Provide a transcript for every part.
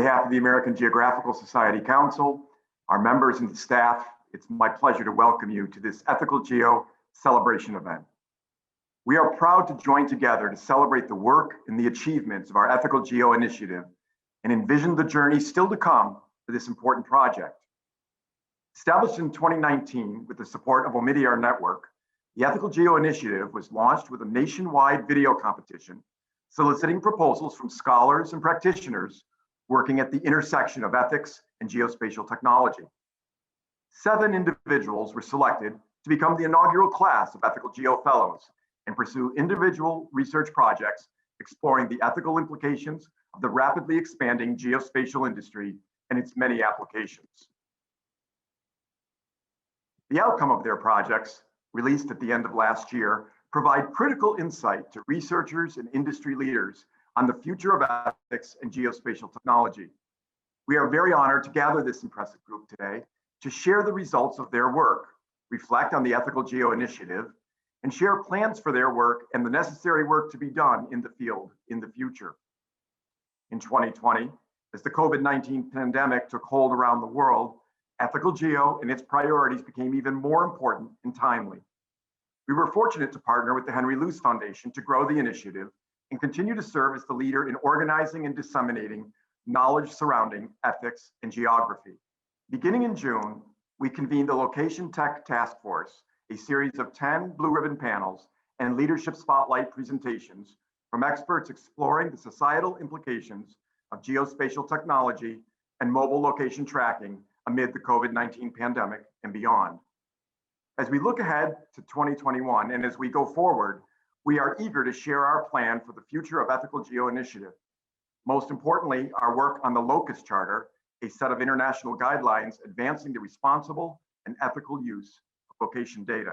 behalf of the American Geographical Society Council, our members and staff, it's my pleasure to welcome you to this EthicalGEO celebration event. We are proud to join together to celebrate the work and the achievements of our EthicalGEO Initiative and envision the journey still to come for this important project. Established in 2019 with the support of Omidyar Network, the EthicalGEO Initiative was launched with a nationwide video competition, soliciting proposals from scholars and practitioners working at the intersection of ethics and geospatial technology. 7 individuals were selected to become the inaugural class of EthicalGEO Fellows and pursue individual research projects exploring the ethical implications of the rapidly expanding geospatial industry and its many applications. The outcome of their projects, released at the end of last year, provide critical insight to researchers and industry leaders on the future of ethics and geospatial technology. We are very honored to gather this impressive group today to share the results of their work, reflect on the EthicalGEO Initiative, and share plans for their work and the necessary work to be done in the field in the future. In 2020, as the COVID-19 pandemic took hold around the world, EthicalGEO and its priorities became even more important and timely. We were fortunate to partner with the Henry Luce Foundation to grow the initiative and continue to serve as the leader in organizing and disseminating knowledge surrounding ethics and geography. Beginning in June, we convened the Location Tech Task Force, a series of 10 blue ribbon panels and leadership spotlight presentations from experts exploring the societal implications of geospatial technology and mobile location tracking amid the COVID-19 pandemic and beyond. As we look ahead to 2021 and as we go forward, we are eager to share our plan for the future of EthicalGEO Initiative. Most importantly, our work on the Locus Charter, a set of international guidelines advancing the responsible and ethical use of location data.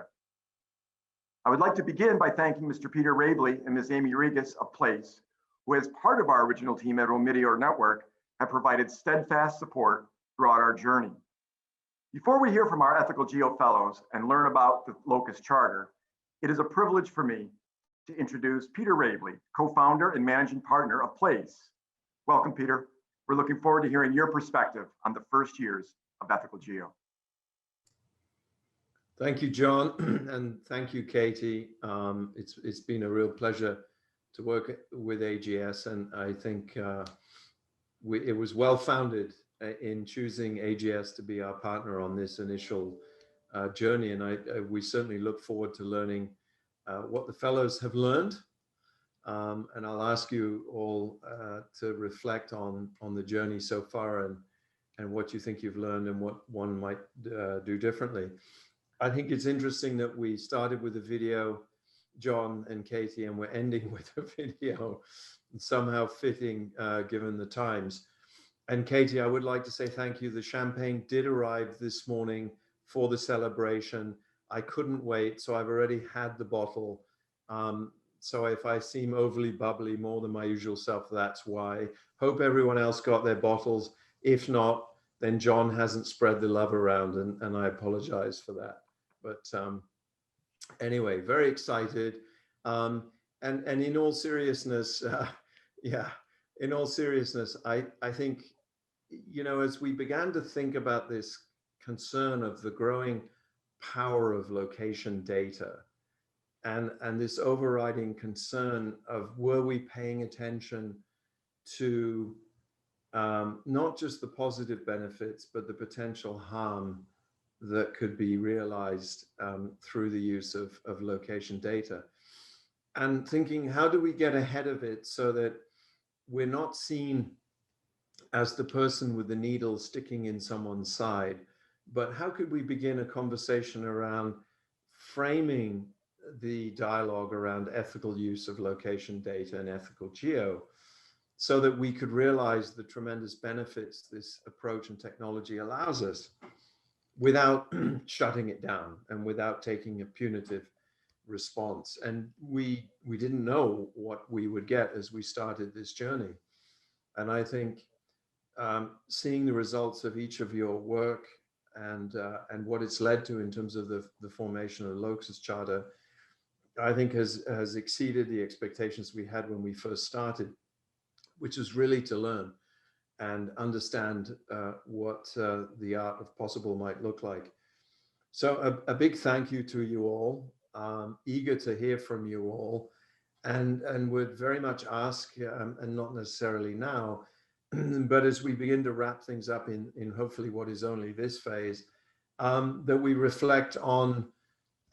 I would like to begin by thanking Mr. Peter Rabley and Ms. Amy Regas of Place, who as part of our original team at Omidyar Network have provided steadfast support throughout our journey. Before we hear from our EthicalGEO Fellows and learn about the Locus Charter, it is a privilege for me to introduce Peter Rabley, co-founder and managing partner of Place. Welcome, Peter. We're looking forward to hearing your perspective on the first years of EthicalGEO. Thank you, John, and thank you, Katie. It's been a real pleasure to work with AGS, and I think it was well-founded in choosing AGS to be our partner on this initial journey, and we certainly look forward to learning what the fellows have learned, and I'll ask you all to reflect on the journey so far and what you think you've learned and what one might do differently. I think it's interesting that we started with a video, John and Katie, and we're ending with a video, somehow fitting given the times. And Katie, I would like to say thank you. The champagne did arrive this morning for the celebration. I couldn't wait, so I've already had the bottle. So if I seem overly bubbly, more than my usual self, that's why. Hope everyone else got their bottles. If not, then John hasn't spread the love around, and I apologize for that. But anyway, very excited. And in all seriousness, in all seriousness, I think, you know, as we began to think about this concern of the growing power of location data and this overriding concern of were we paying attention to not just the positive benefits, but the potential harm that could be realized through the use of location data. And thinking, how do we get ahead of it so that we're not seen as the person with the needle sticking in someone's side, but how could we begin a conversation around framing the dialogue around ethical use of location data and EthicalGEO so that we could realize the tremendous benefits this approach and technology allows us without shutting it down and without taking a punitive response. And we didn't know what we would get as we started this journey. And I think seeing the results of each of your work and what it's led to in terms of the formation of the Locus Charter, I think has exceeded the expectations we had when we first started, which is really to learn and understand what the art of possible might look like. So a big thank you to you all. Eager to hear from you all, and would very much ask, and not necessarily now, but as we begin to wrap things up in hopefully what is only this phase, that we reflect on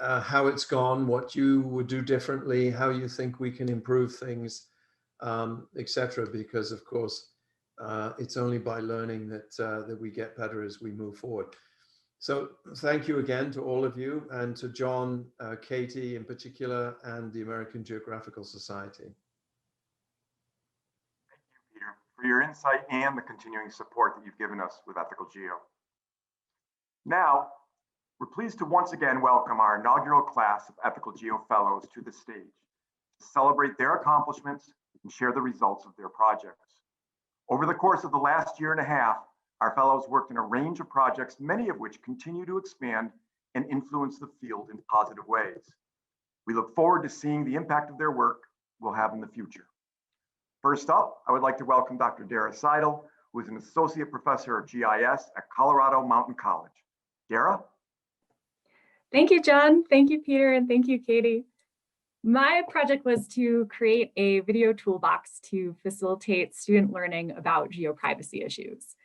how it's gone, what you would do differently, how you think we can improve things, etc. Because of course, it's only by learning that we get better as we move forward. So thank you again to all of you, and to John, Katie in particular, and the American Geographical Society. Thank you, Peter, for your insight and the continuing support that you've given us with EthicalGEO. Now, we're pleased to once again welcome our inaugural class of EthicalGEO Fellows to the stage to celebrate their accomplishments and share the results of their projects. Over the course of the last year and a half, our fellows worked in a range of projects, many of which continue to expand and influence the field in positive ways. We look forward to seeing the impact of their work will have in the future. First up, I would like to welcome Dr. Dara Seidel, who is an associate professor of GIS at Colorado Mountain College. Dara? Thank you, John. Thank you, Peter, and thank you, Katie. My project was to create a video toolbox to facilitate student learning about geoprivacy issues.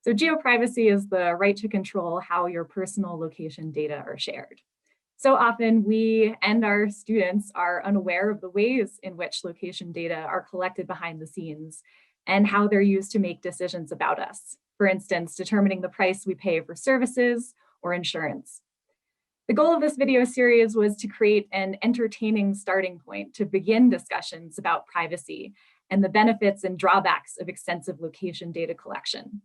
So geoprivacy is the right to control how your personal location data are shared. So often we and our students are unaware of the ways in which location data are collected behind the scenes and how they're used to make decisions about us. For instance, determining the price we pay for services or insurance. The goal of this video series was to create an entertaining starting point to begin discussions about privacy and the benefits and drawbacks of extensive location data collection.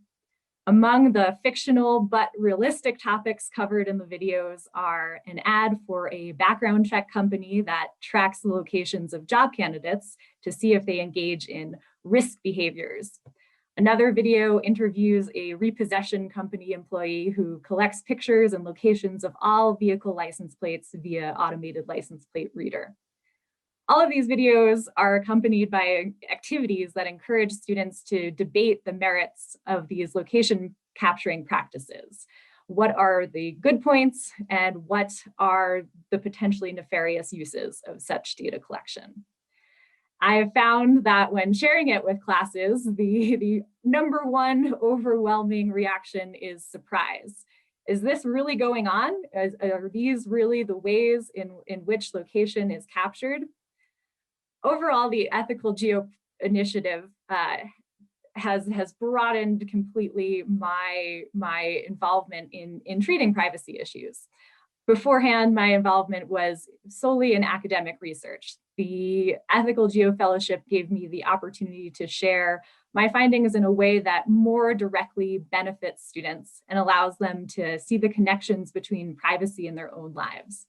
Among the fictional but realistic topics covered in the videos are an ad for a background check company that tracks the locations of job candidates to see if they engage in risk behaviors. Another video interviews a repossession company employee who collects pictures and locations of all vehicle license plates via automated license plate reader. All of these videos are accompanied by activities that encourage students to debate the merits of these location capturing practices. What are the good points and what are the potentially nefarious uses of such data collection? I have found that when sharing it with classes, the number one overwhelming reaction is surprise. Is this really going on? Are these really the ways in which location is captured? Overall, the EthicalGEO Initiative has broadened completely my involvement in treating privacy issues. Beforehand, my involvement was solely in academic research. The EthicalGEO Fellowship gave me the opportunity to share my findings in a way that more directly benefits students and allows them to see the connections between privacy and their own lives.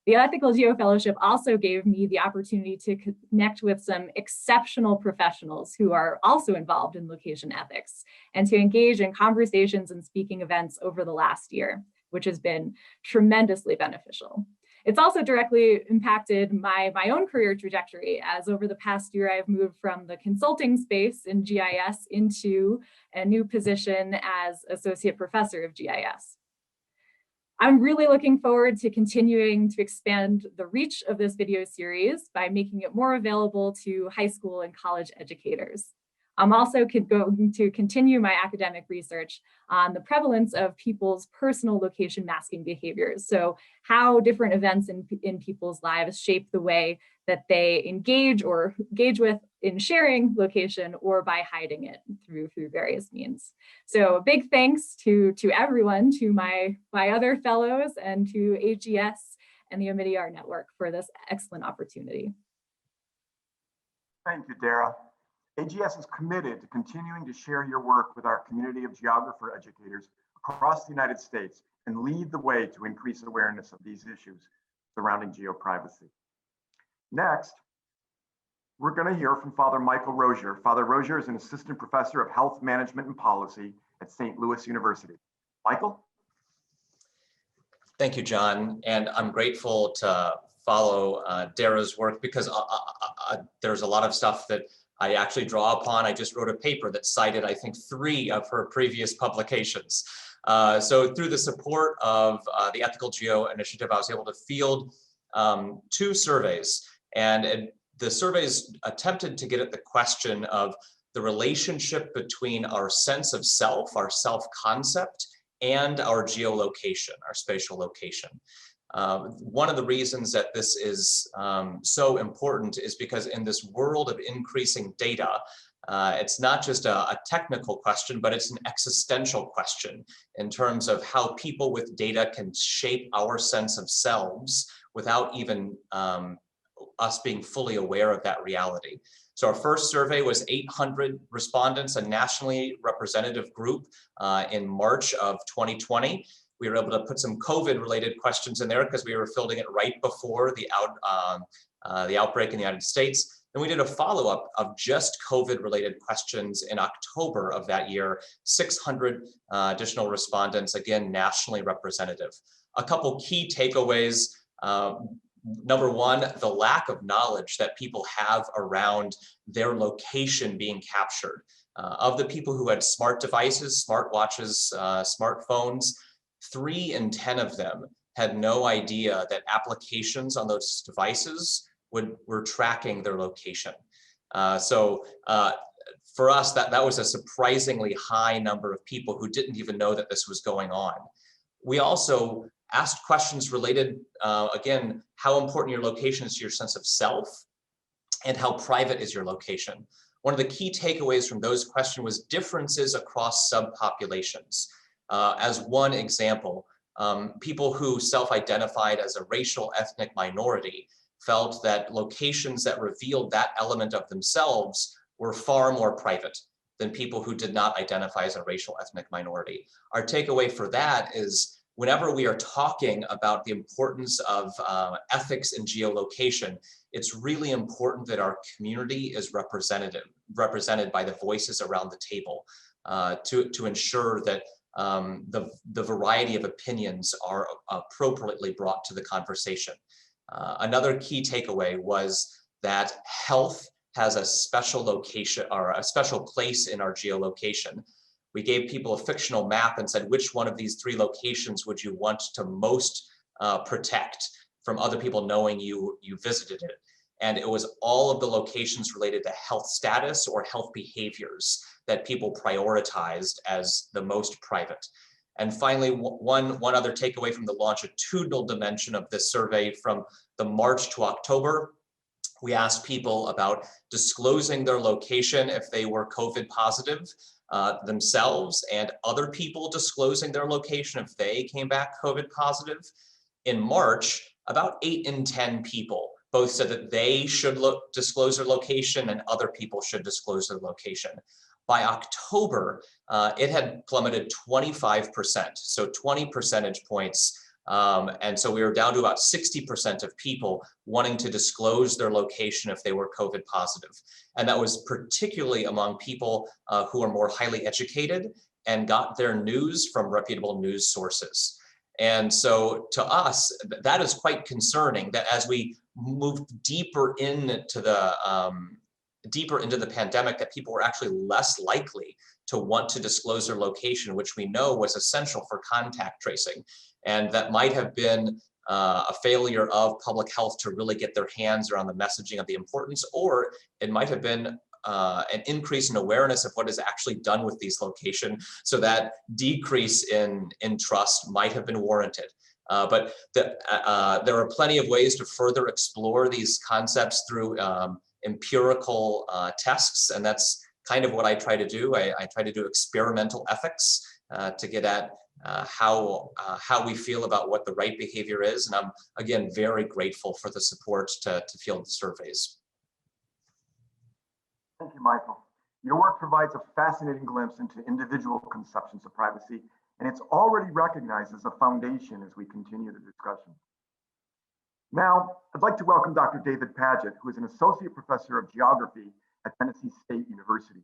The EthicalGEO Fellowship also gave me the opportunity to connect with some exceptional professionals who are also involved in location ethics and to engage in conversations and speaking events over the last year, which has been tremendously beneficial. It's also directly impacted my own career trajectory, as over the past year, I've moved from the consulting space in GIS into a new position as associate professor of GIS. I'm really looking forward to continuing to expand the reach of this video series by making it more available to high school and college educators. I'm also going to continue my academic research on the prevalence of people's personal location masking behaviors. So how different events in people's lives shape the way that they engage with in sharing location or by hiding it through various means. So a big thanks to everyone, to my other fellows and to AGS and the Omidyar Network for this excellent opportunity. Thank you, Dara. AGS is committed to continuing to share your work with our community of geographer educators across the United States and lead the way to increase awareness of these issues surrounding geoprivacy. Next, we're going to hear from Father Michael Rozier. Father Rozier is an assistant professor of health management and policy at St. Louis University. Michael? Thank you, John. And I'm grateful to follow Dara's work because there's a lot of stuff that I actually draw upon. I just wrote a paper that cited, I think, 3 of her previous publications. So through the support of the EthicalGEO Initiative, I was able to field 2 surveys. And the surveys attempted to get at the question of the relationship between our sense of self, our self-concept, and our geolocation, our spatial location. One of the reasons that this is so important is because in this world of increasing data, it's not just a technical question, but it's an existential question in terms of how people with data can shape our sense of selves without even us being fully aware of that reality. So our first survey was 800 respondents, a nationally representative group in March of 2020. We were able to put some COVID-related questions in there because we were fielding it right before the outbreak in the United States. Then we did a follow-up of just COVID-related questions in October of that year, 600 additional respondents, again, nationally representative. A couple key takeaways. Number one, the lack of knowledge that people have around their location being captured. Of the people who had smart devices, smartwatches, smartphones, 3 in 10 of them had no idea that applications on those devices were tracking their location. So for us, that was a surprisingly high number of people who didn't even know that this was going on. We also asked questions related, again, how important your location is to your sense of self and how private is your location. One of the key takeaways from those questions was differences across subpopulations. As one example, people who self-identified as a racial ethnic minority felt that locations that revealed that element of themselves were far more private than people who did not identify as a racial ethnic minority. Our takeaway for that is whenever we are talking about the importance of ethics in geolocation, it's really important that our community is represented by the voices around the table to ensure that the variety of opinions are appropriately brought to the conversation. Another key takeaway was that health has a special location or a special place in our geolocation. We gave people a fictional map and said, which one of these 3 locations would you want to most protect from other people knowing you visited it? And it was all of the locations related to health status or health behaviors that people prioritized as the most private. And finally, one other takeaway from the longitudinal dimension of this survey from the March to October, we asked people about disclosing their location if they were COVID positive themselves and other people disclosing their location if they came back COVID positive. In March, about 8 in 10 people both said that they should disclose their location and other people should disclose their location. By October, it had plummeted 25%, so 20 percentage points. And so we were down to about 60% of people wanting to disclose their location if they were COVID positive. And that was particularly among people who are more highly educated and got their news from reputable news sources. And so to us, that is quite concerning that as we moved deeper into the pandemic, that people were actually less likely to want to disclose their location, which we know was essential for contact tracing. And that might have been a failure of public health to really get their hands around the messaging of the importance, or it might have been an increase in awareness of what is actually done with these locations. So that decrease in trust might have been warranted. But there are plenty of ways to further explore these concepts through empirical tests, and that's kind of what I try to do. I try to do experimental ethics to get at how we feel about what the right behavior is. And I'm, again, very grateful for the support to field the surveys. Thank you, Michael. Your work provides a fascinating glimpse into individual conceptions of privacy, and it's already recognized as a foundation as we continue the discussion. Now, I'd like to welcome Dr. David Padgett, who is an associate professor of geography at Tennessee State University.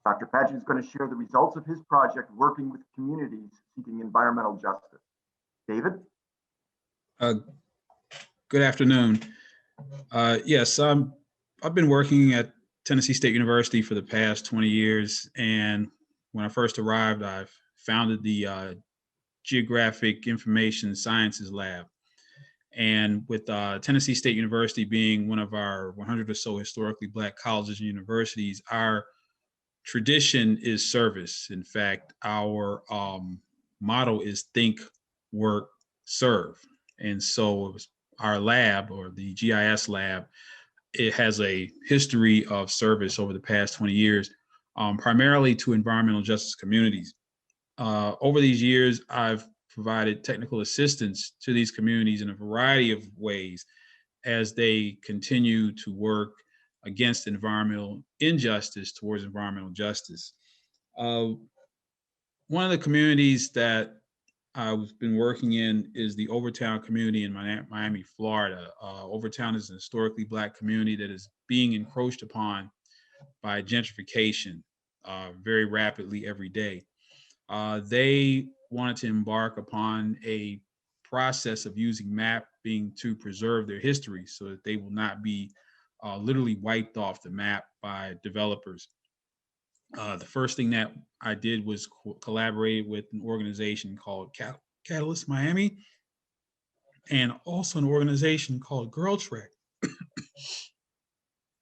Dr. Padgett is going to share the results of his project working with communities seeking environmental justice. David? Good afternoon. Yes, I've been working at Tennessee State University for the past 20 years. And when I first arrived, I founded the Geographic Information Sciences Lab. And with Tennessee State University being one of our 100 or so historically Black colleges and universities, our tradition is service. In fact, our motto is think, work, serve. And so our lab, or the GIS lab, it has a history of service over the past 20 years, primarily to environmental justice communities. Over these years, I've provided technical assistance to these communities in a variety of ways as they continue to work against environmental injustice towards environmental justice. One of the communities that I've been working in is the Overtown community in Miami, Florida. Overtown is a historically Black community that is being encroached upon by gentrification very rapidly every day. They wanted to embark upon a process of using mapping to preserve their history so that they will not be literally wiped off the map by developers. The first thing that I did was collaborate with an organization called Cadastres Miami, and also an organization called Girl Trek.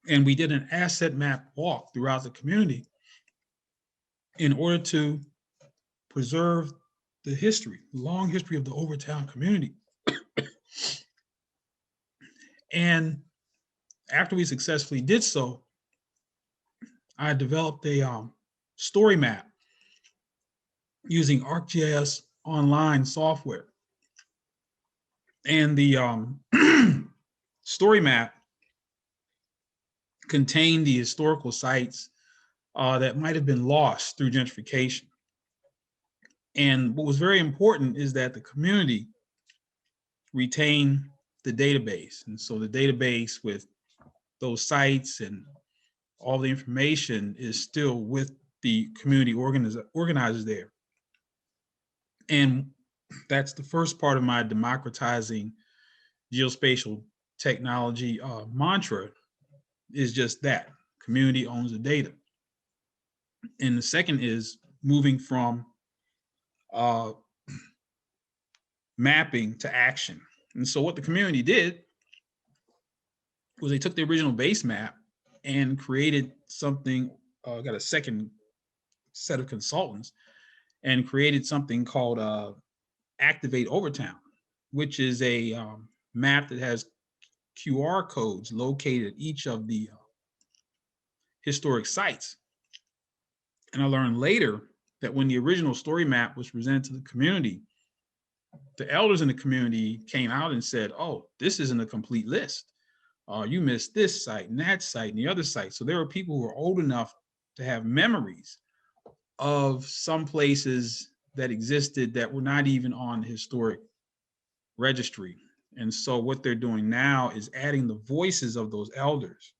And we did an asset map walk throughout the community in order to preserve the history, the long history of the Overtown community. And after we successfully did so, I developed a story map using ArcGIS online software. And the story map contained the historical sites that might have been lost through gentrification. And what was very important is that the community retain the database. And so the database with those sites and all the information is still with the community organizers there. And that's the first part of my democratizing geospatial technology mantra, is just that: community owns the data. And the second is moving from mapping to action. And so what the community did was they took the original base map and created something, got a second set of consultants, and created something called Activate Overtown, which is a map that has QR codes located at each of the historic sites. And I learned later that when the original story map was presented to the community, the elders in the community came out and said, oh, this isn't a complete list. You missed this site and that site and the other site. So there were people who were old enough to have memories of some places that existed that were not even on the historic registry. And so what they're doing now is adding the voices of those elders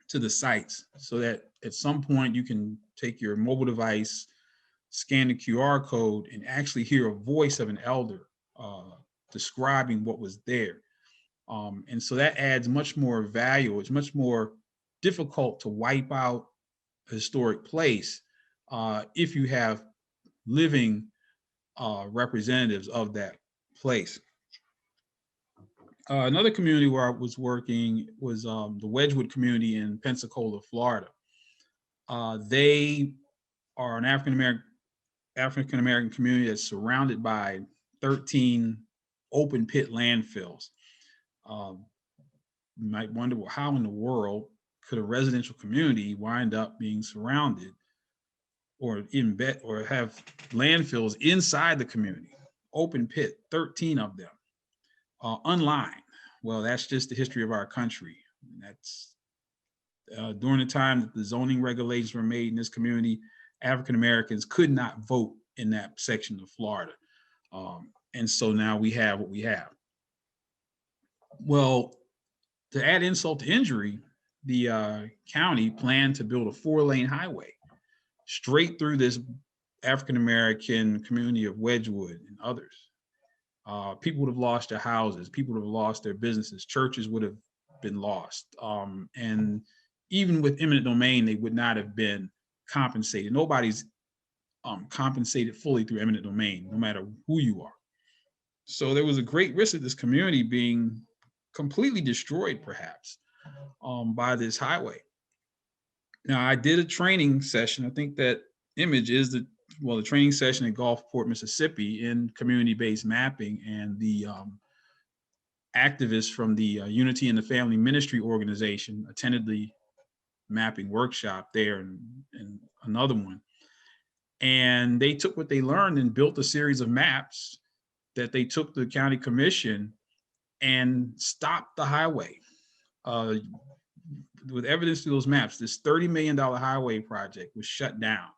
to the sites so that at some point you can take your mobile device, scan the QR code, and actually hear a voice of an elder describing what was there. And so that adds much more value. It's much more difficult to wipe out a historic place if you have living representatives of that place. Another community where I was working was the Wedgwood community in Pensacola, Florida. They are an African-American community that's surrounded by 13 open pit landfills. You might wonder, well, how in the world could a residential community wind up being surrounded or have landfills inside the community? Open pit, 13 of them, unlined. Well, that's just the history of our country. That's during the time that the zoning regulations were made in this community, African Americans could not vote in that section of Florida. And so now we have what we have. Well, to add insult to injury, the county planned to build a 4-lane highway straight through this African-American community of Wedgwood and others. People would have lost their houses, people would have lost their businesses, churches would have been lost. And even with eminent domain, they would not have been compensated. Nobody's compensated fully through eminent domain, no matter who you are. So there was a great risk of this community being completely destroyed, perhaps, by this highway. Now, I did a training session. I think that image is the training session at Gulfport, Mississippi, in community-based mapping, and the activists from the Unity in the Family Ministry organization attended the mapping workshop there and another one. And they took what they learned and built a series of maps that they took to the county commission and stopped the highway. With evidence through those maps, this $30 million highway project was shut down.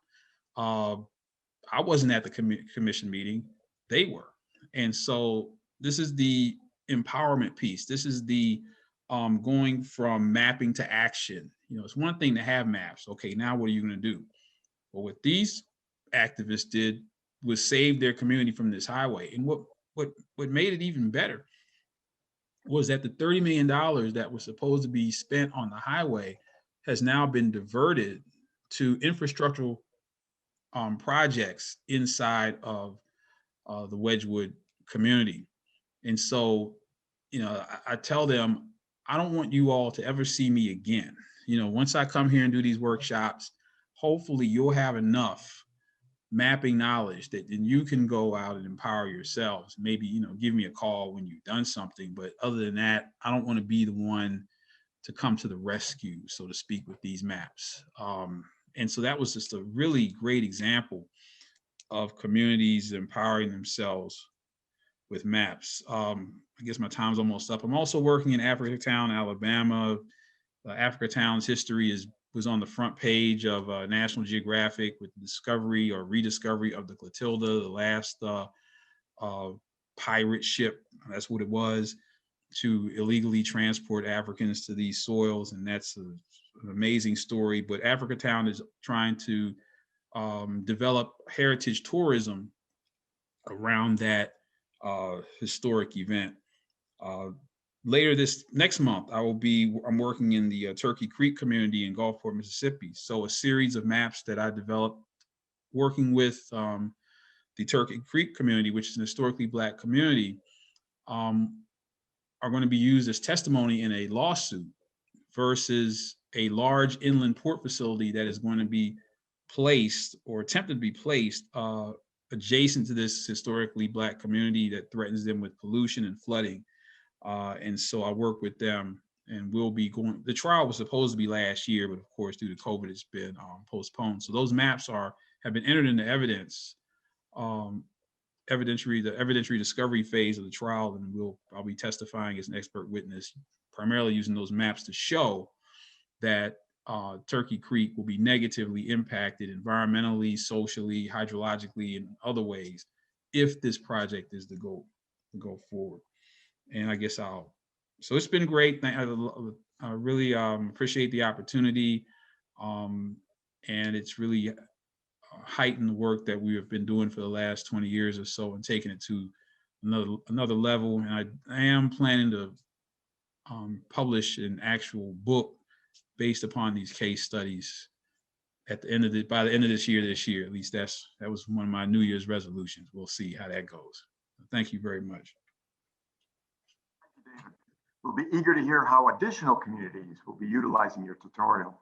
I wasn't at the commission meeting, they were. And so this is the empowerment piece. This is the going from mapping to action. You know, it's one thing to have maps. Okay, now what are you going to do? Well, what these activists did was save their community from this highway. And what made it even better was that the $30 million that was supposed to be spent on the highway has now been diverted to infrastructural projects inside of the Wedgwood community. And so, you know, I tell them, I don't want you all to ever see me again. You know, once I come here and do these workshops, hopefully you'll have enough mapping knowledge that then you can go out and empower yourselves. Maybe, you know, give me a call when you've done something. But other than that, I don't want to be the one to come to the rescue, so to speak, with these maps. And so that was just a really great example of communities empowering themselves with maps. I guess my time's almost up. I'm also working in Africatown, Alabama. Africatown's history was on the front page of National Geographic with the discovery or rediscovery of the Clotilda, the last pirate ship, that's what it was, to illegally transport Africans to these soils. And that's an amazing story. But Africatown is trying to develop heritage tourism around that historic event. Later next month, I'm working in the Turkey Creek community in Gulfport, Mississippi. So a series of maps that I developed working with the Turkey Creek community, which is an historically Black community, are going to be used as testimony in a lawsuit versus a large inland port facility that is going to be placed or attempted to be placed adjacent to this historically Black community that threatens them with pollution and flooding. And so I work with them, and we'll be going. The trial was supposed to be last year, but of course, due to COVID, it's been postponed. So those maps have been entered into evidence, the evidentiary discovery phase of the trial, and I'll be testifying as an expert witness, primarily using those maps to show that Turkey Creek will be negatively impacted environmentally, socially, hydrologically, and other ways if this project is to go forward. And I guess so it's been great. I really appreciate the opportunity. And it's really heightened the work that we have been doing for the last 20 years or so and taking it to another level. And I am planning to publish an actual book based upon these case studies by the end of this year. At least that was one of my New Year's resolutions. We'll see how that goes. Thank you very much. We'll be eager to hear how additional communities will be utilizing your tutorial.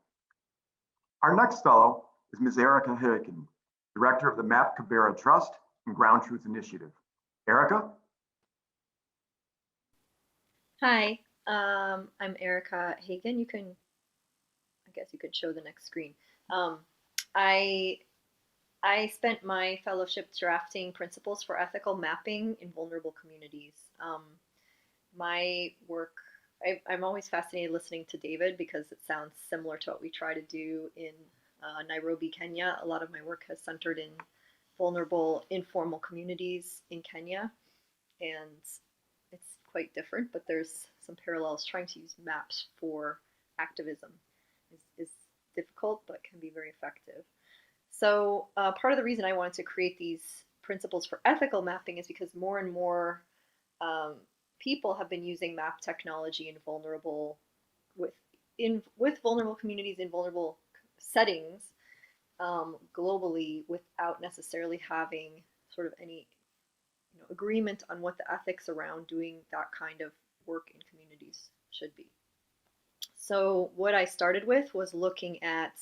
Our next fellow is Ms. Erica Hicken, Director of the Map Cabrera Trust and Ground Truth Initiative. Erica? Hi, I'm Erica Hagen. I guess you could show the next screen. I spent my fellowship drafting principles for ethical mapping in vulnerable communities. My work, I'm always fascinated listening to David because it sounds similar to what we try to do in Nairobi, Kenya. A lot of my work has centered in vulnerable informal communities in Kenya, and it's quite different, but there's some parallels. Trying to use maps for activism is difficult, but can be very effective. So part of the reason I wanted to create these principles for ethical mapping is because more and more people have been using map technology in vulnerable with vulnerable communities in vulnerable settings globally without necessarily having sort of any agreement on what the ethics around doing that kind of work in communities should be. So what I started with was looking at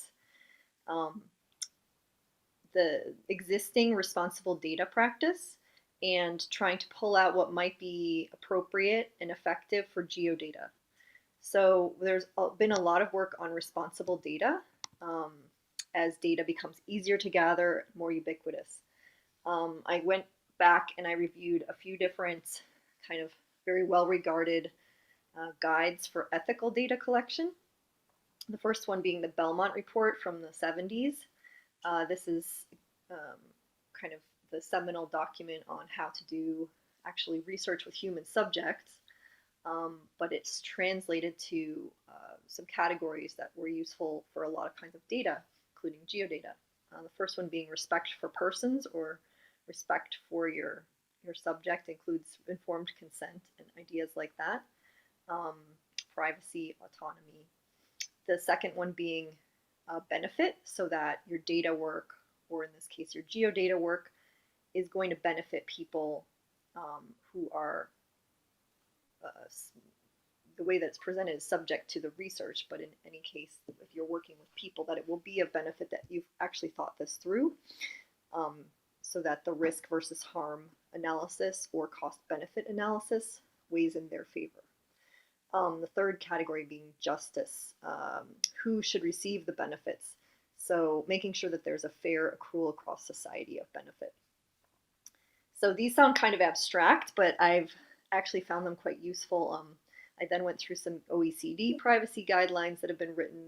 the existing responsible data practice and trying to pull out what might be appropriate and effective for geodata. So there's been a lot of work on responsible data as data becomes easier to gather, more ubiquitous. I went back and I reviewed a few different kind of very well-regarded guides for ethical data collection. The first one being the Belmont Report from the 70s. This is kind of the seminal document on how to do actually research with human subjects, but it's translated to some categories that were useful for a lot of kinds of data, including geodata. The first one being respect for persons, or respect for your subject, includes informed consent and ideas like that. Privacy, autonomy. The second one being benefit, so that your data work, or in this case your geodata work, is going to benefit people who are, the way that's presented is subject to the research, but in any case, if you're working with people, that it will be of benefit that you've actually thought this through, so that the risk versus harm analysis or cost benefit analysis weighs in their favor. The third category being justice, who should receive the benefits. So making sure that there's a fair accrual across society of benefit. So these sound kind of abstract, but I've actually found them quite useful. I then went through some OECD privacy guidelines that have been written,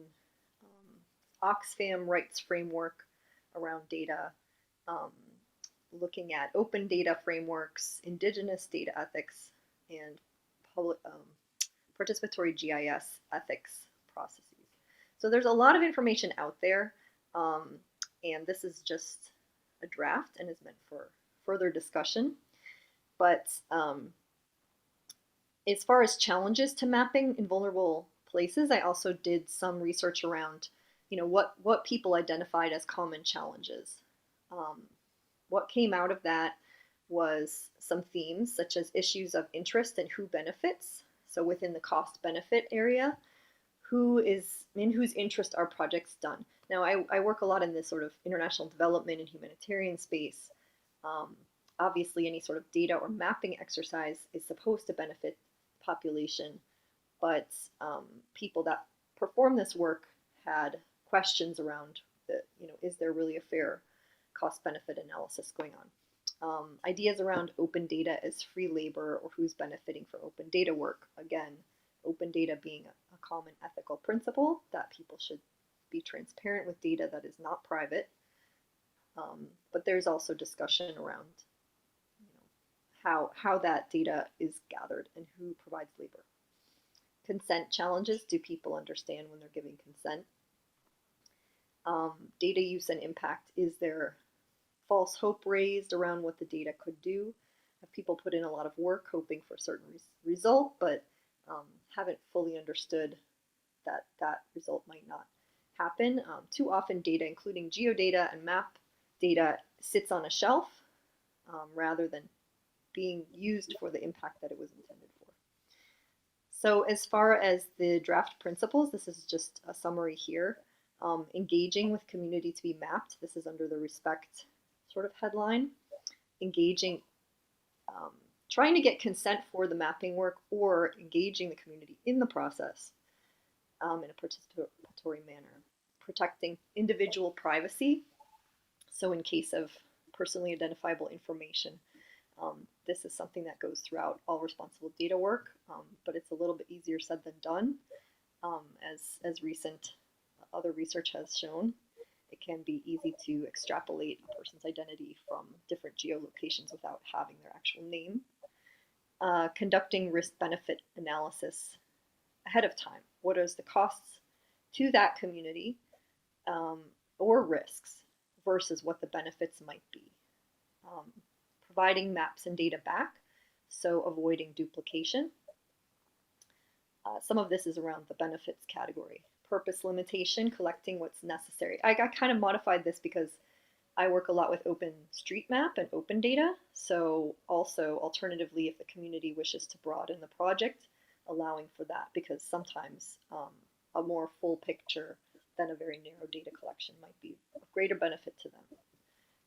Oxfam rights framework around data, looking at open data frameworks, indigenous data ethics, and public, participatory GIS ethics processes. So there's a lot of information out there, and this is just a draft and is meant for further discussion. But as far as challenges to mapping in vulnerable places, I also did some research around, what people identified as common challenges. What came out of that was some themes, such as issues of interest and who benefits. So within the cost benefit area, in whose interest are projects done? Now, I work a lot in this sort of international development and humanitarian space. Obviously, any sort of data or mapping exercise is supposed to benefit the population, but people that perform this work had questions around is there really a fair cost benefit analysis going on? Ideas around open data as free labor, or who's benefiting from open data work. Again, open data being a common ethical principle that people should be transparent with data that is not private. But there's also discussion around how that data is gathered and who provides labor. Consent challenges. Do people understand when they're giving consent? Data use and impact. Is there false hope raised around what the data could do? Have people put in a lot of work hoping for a certain result, but haven't fully understood that that result might not happen? Too often data, including geodata and map data, sits on a shelf rather than being used for the impact that it was intended for. So as far as the draft principles, this is just a summary here. Engaging with community to be mapped. This is under the respect sort of headline. Engaging, trying to get consent for the mapping work, or engaging the community in the process in a participatory manner. Protecting individual privacy. So in case of personally identifiable information, this is something that goes throughout all responsible data work, but it's a little bit easier said than done. As recent other research has shown, it can be easy to extrapolate a person's identity from different geolocations without having their actual name. Conducting risk-benefit analysis ahead of time. What is the costs to that community or risks versus what the benefits might be? Providing maps and data back, so avoiding duplication. Some of this is around the benefits category. Purpose limitation, collecting what's necessary. I kind of modified this because I work a lot with OpenStreetMap and open data. So also, alternatively, if the community wishes to broaden the project, allowing for that, because sometimes a more full picture than a very narrow data collection might be of greater benefit to them.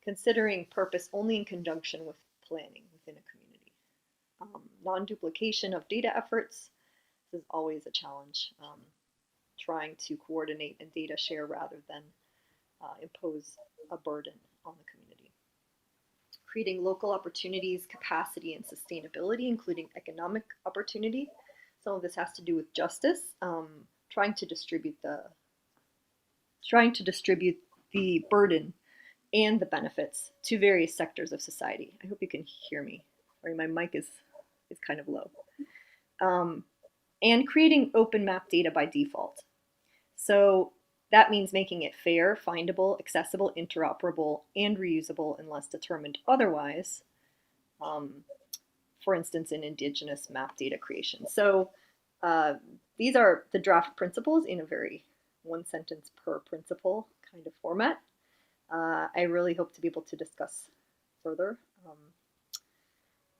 Considering purpose only in conjunction with planning within a community. Non-duplication of data efforts. This is always a challenge. Trying to coordinate and data share rather than impose a burden on the community. Creating local opportunities, capacity, and sustainability, including economic opportunity. Some of this has to do with justice, trying to distribute the burden and the benefits to various sectors of society. I hope you can hear me. Sorry, my mic is kind of low. And creating open map data by default. So that means making it fair, findable, accessible, interoperable, and reusable unless determined otherwise. For instance, in Indigenous map data creation. So these are the draft principles in a very one sentence per principle kind of format. I really hope to be able to discuss further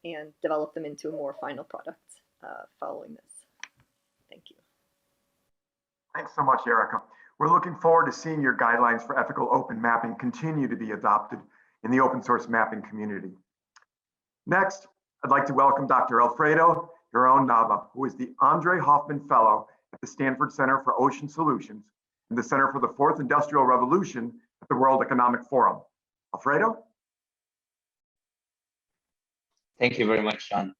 and develop them into a more final product following this. Thank you. Thanks so much, Erica. We're looking forward to seeing your guidelines for ethical open mapping continue to be adopted in the open source mapping community. Next, I'd like to welcome Dr. Alfredo Giron Nava, who is the Andre Hoffman Fellow at the Stanford Center for Ocean Solutions and the Center for the Fourth Industrial Revolution at the World Economic Forum. Alfredo? Thank you very much, John.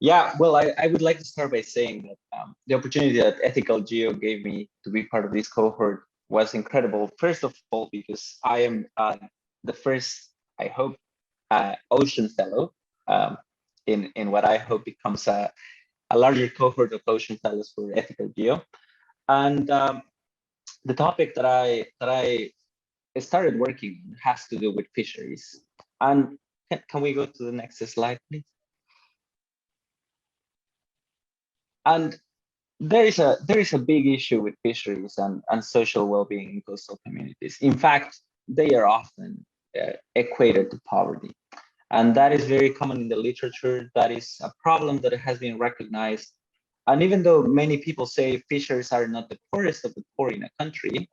Yeah, well, I would like to start by saying that the opportunity that EthicalGEO gave me to be part of this cohort was incredible. First of all, because I am the first, I hope, Ocean Fellow in what I hope becomes a larger cohort of Ocean Fellows for EthicalGEO. And the topic that I started working on has to do with fisheries. And can we go to the next slide, please? And there is a big issue with fisheries and social well-being in coastal communities. In fact, they are often equated to poverty. And that is very common in the literature. That is a problem that has been recognized. And even though many people say fishers are not the poorest of the poor in a country,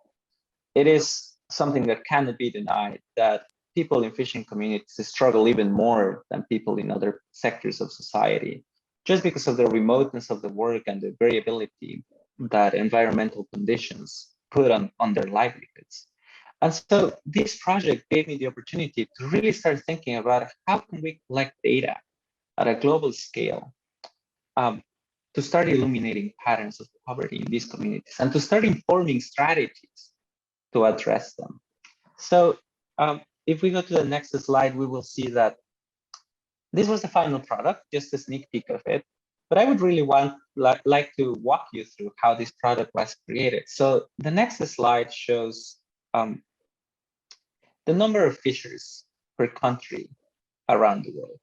it is something that cannot be denied that people in fishing communities struggle even more than people in other sectors of society, just because of the remoteness of the work and the variability that environmental conditions put on their livelihoods. And so this project gave me the opportunity to really start thinking about how can we collect data at a global scale to start illuminating patterns of poverty in these communities and to start informing strategies to address them. So if we go to the next slide, we will see that this was the final product, just a sneak peek of it. But I would really like to walk you through how this product was created. So the next slide shows the number of fishers per country around the world.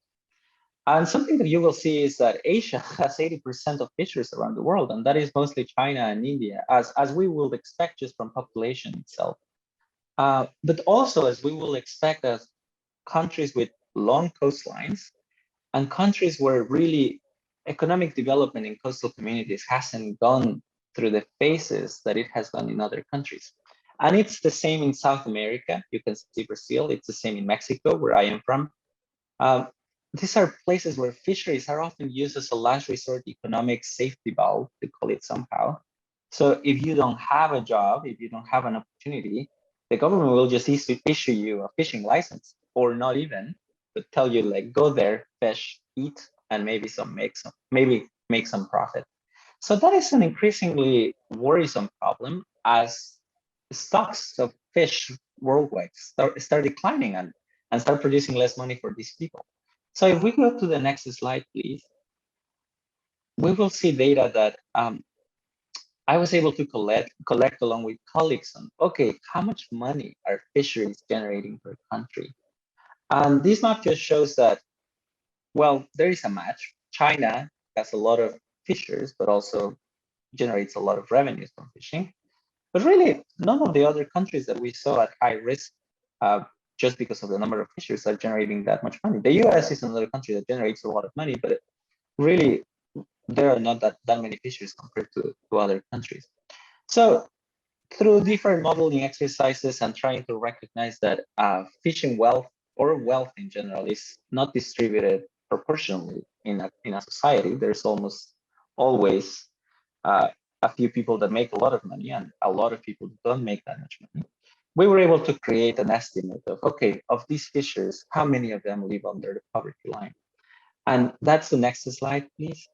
And something that you will see is that Asia has 80% of fishers around the world, and that is mostly China and India, as we will expect just from population itself. But also as we will expect as countries with long coastlines and countries where really economic development in coastal communities hasn't gone through the phases that it has gone in other countries. And it's the same in South America. You can see Brazil. It's the same in Mexico, where I am from. These are places where fisheries are often used as a last resort economic safety valve, to call it somehow. So if you don't have a job, if you don't have an opportunity, the government will just issue you a fishing license, or not even, but tell you like, go there, fish, eat, and maybe make some profit. So that is an increasingly worrisome problem as stocks of fish worldwide start declining and start producing less money for these people. So if we go to the next slide, please, we will see data that I was able to collect along with colleagues on, okay, how much money are fisheries generating per country? And this map just shows that, well, there is a match. China has a lot of fishers, but also generates a lot of revenues from fishing. But really, none of the other countries that we saw at high risk, just because of the number of fishers, are generating that much money. The US is another country that generates a lot of money, but really, there are not that many fishers compared to other countries. So through different modeling exercises and trying to recognize that fishing wealth or wealth in general is not distributed proportionally in a society, there's almost always a few people that make a lot of money and a lot of people don't make that much money. We were able to create an estimate of, okay, of these fishers, how many of them live under the poverty line? And that's the next slide, please.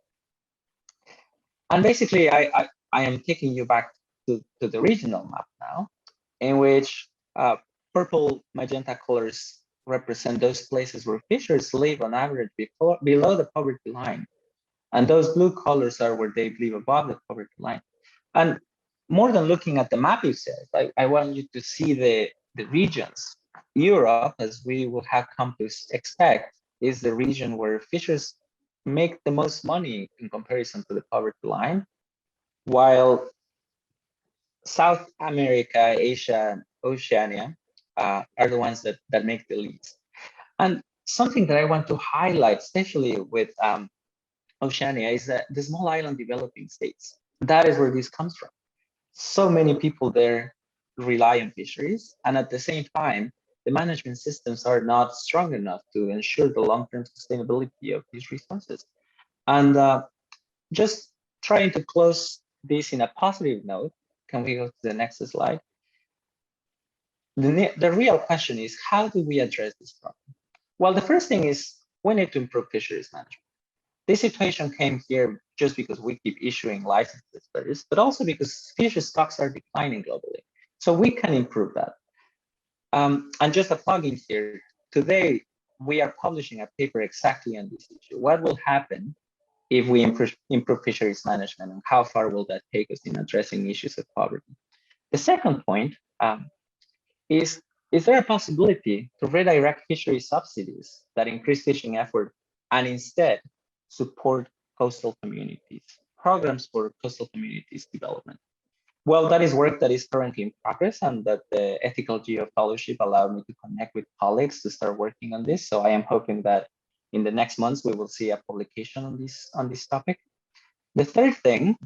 And basically, I am taking you back to the regional map now, in which purple magenta colors represent those places where fishers live on average below the poverty line. And those blue colors are where they live above the poverty line. And more than looking at the map itself, I want you to see the regions. Europe, as we will have come to expect, is the region where fishers make the most money in comparison to the poverty line, while South America, Asia, and Oceania are the ones that make the least. And something that I want to highlight, especially with Oceania, is that the small island developing states, that is where this comes from. So many people there rely on fisheries, and at the same time, the management systems are not strong enough to ensure the long-term sustainability of these resources. And just trying to close this in a positive note, can we go to the next slide? The real question is, how do we address this problem? Well, the first thing is we need to improve fisheries management. This situation came here just because we keep issuing licenses first, but also because fish stocks are declining globally. So we can improve that. And just a plug-in here, today we are publishing a paper exactly on this issue. What will happen if we improve fisheries management, and how far will that take us in addressing issues of poverty? The second point is there a possibility to redirect fishery subsidies that increase fishing effort and instead support coastal communities, programs for coastal communities development? Well, that is work that is currently in progress, and that the EthicalGEO Fellowship allowed me to connect with colleagues to start working on this. So I am hoping that in the next months, we will see a publication on this topic. The third thing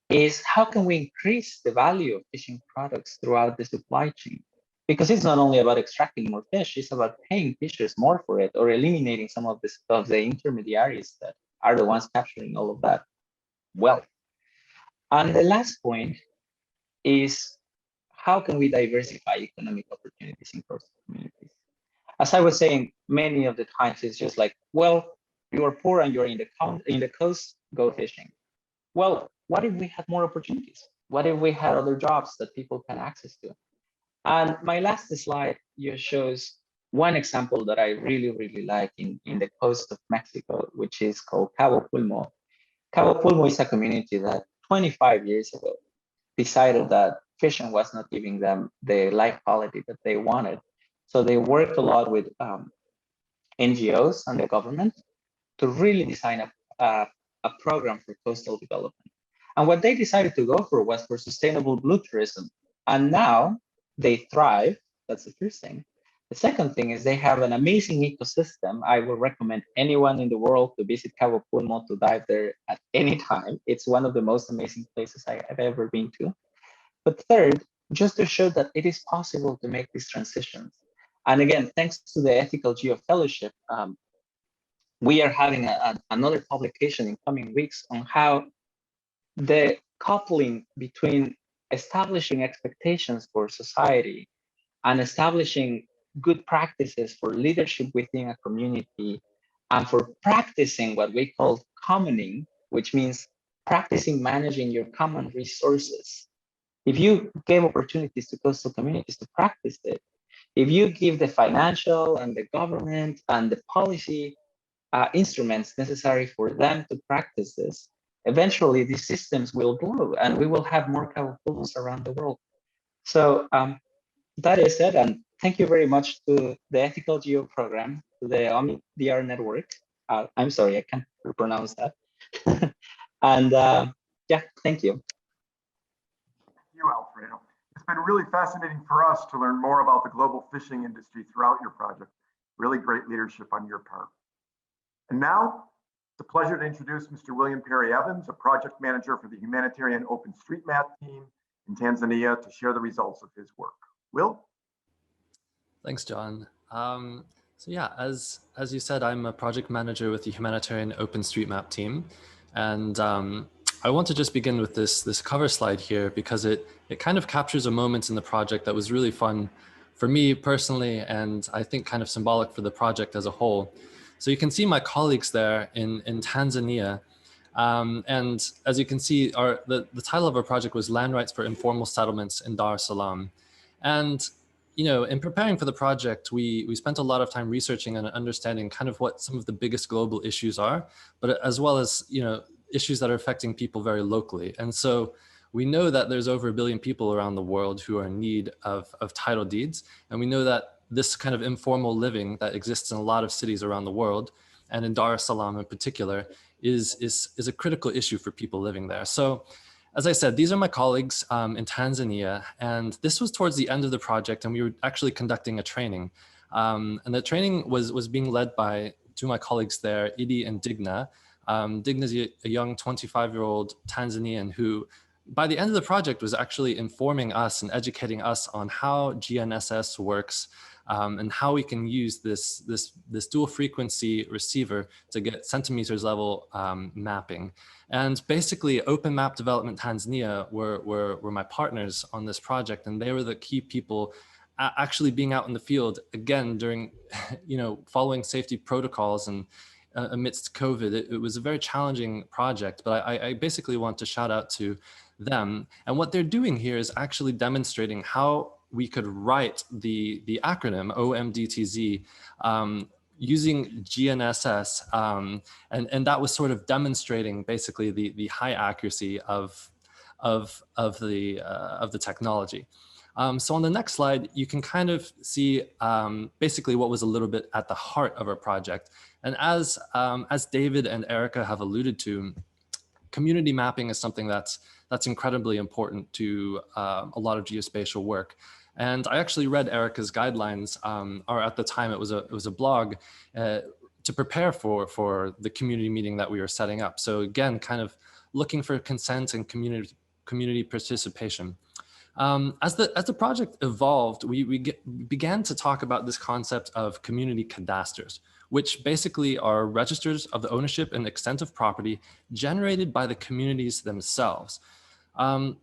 is, how can we increase the value of fishing products throughout the supply chain? Because it's not only about extracting more fish, it's about paying fishers more for it, or eliminating some of the intermediaries that are the ones capturing all of that wealth. And the last point is, how can we diversify economic opportunities in coastal communities? As I was saying, many of the times it's just like, well, you are poor and you're in the coast, go fishing. Well, what if we had more opportunities? What if we had other jobs that people can access to? And my last slide here shows one example that I really, really like in the coast of Mexico, which is called Cabo Pulmo. Cabo Pulmo is a community that 25 years ago decided that fishing was not giving them the life quality that they wanted. So they worked a lot with NGOs and the government to really design a program for coastal development. And what they decided to go for was for sustainable blue tourism. And now they thrive. That's the first thing. The second thing is they have an amazing ecosystem. I will recommend anyone in the world to visit Cabo Pulmo, to dive there at any time. It's one of the most amazing places I've ever been to. But third, just to show that it is possible to make these transitions. And again, thanks to the EthicalGEO Fellowship, we are having another publication in coming weeks on how the coupling between establishing expectations for society and establishing good practices for leadership within a community, and for practicing what we call commoning, which means practicing managing your common resources. If you give opportunities to coastal communities to practice it, if you give the financial and the government and the policy instruments necessary for them to practice this, eventually these systems will grow and we will have more Cabo Pulmos around the world. So that is it, and thank you very much to the EthicalGEO program, to the Omidyar Network. I'm sorry, I can't pronounce that. And yeah, thank you. Thank you, Alfredo. It's been really fascinating for us to learn more about the global fishing industry throughout your project. Really great leadership on your part. And now, it's a pleasure to introduce Mr. William Perry Evans, a project manager for the Humanitarian OpenStreetMap team in Tanzania, to share the results of his work. Will? Thanks, John. So yeah, as you said, I'm a project manager with the Humanitarian OpenStreetMap team. And I want to just begin with this cover slide here because it kind of captures a moment in the project that was really fun for me personally, and I think kind of symbolic for the project as a whole. So you can see my colleagues there in Tanzania. And as you can see, the title of our project was Land Rights for Informal Settlements in Dar es Salaam. And you know, in preparing for the project, we spent a lot of time researching and understanding kind of what some of the biggest global issues are, but as well as, you know, issues that are affecting people very locally. And so we know that there's over 1 billion people around the world who are in need of title deeds. And we know that this kind of informal living that exists in a lot of cities around the world, and in Dar es Salaam in particular, is a critical issue for people living there. So as I said, these are my colleagues in Tanzania, and this was towards the end of the project, and we were actually conducting a training. And the training was being led by two of my colleagues there, Idi and Digna. Digna is a young 25-year-old Tanzanian who, by the end of the project, was actually informing us and educating us on how GNSS works, and how we can use this dual frequency receiver to get centimeters level mapping. And basically, Open Map Development Tanzania were my partners on this project, and they were the key people actually being out in the field again during, you know, following safety protocols and amidst COVID. It was a very challenging project, but I basically want to shout out to them. And what they're doing here is actually demonstrating how we could write the acronym OMDTZ using GNSS, and that was sort of demonstrating basically the high accuracy of the technology. So on the next slide, you can kind of see basically what was a little bit at the heart of our project. And as David and Erica have alluded to, community mapping is something that's incredibly important to a lot of geospatial work. And I actually read Erica's guidelines, or at the time it was a blog, to prepare for the community meeting that we were setting up. So again, kind of looking for consent and community participation. As the project evolved, we began to talk about this concept of community cadastres, which basically are registers of the ownership and extent of property generated by the communities themselves.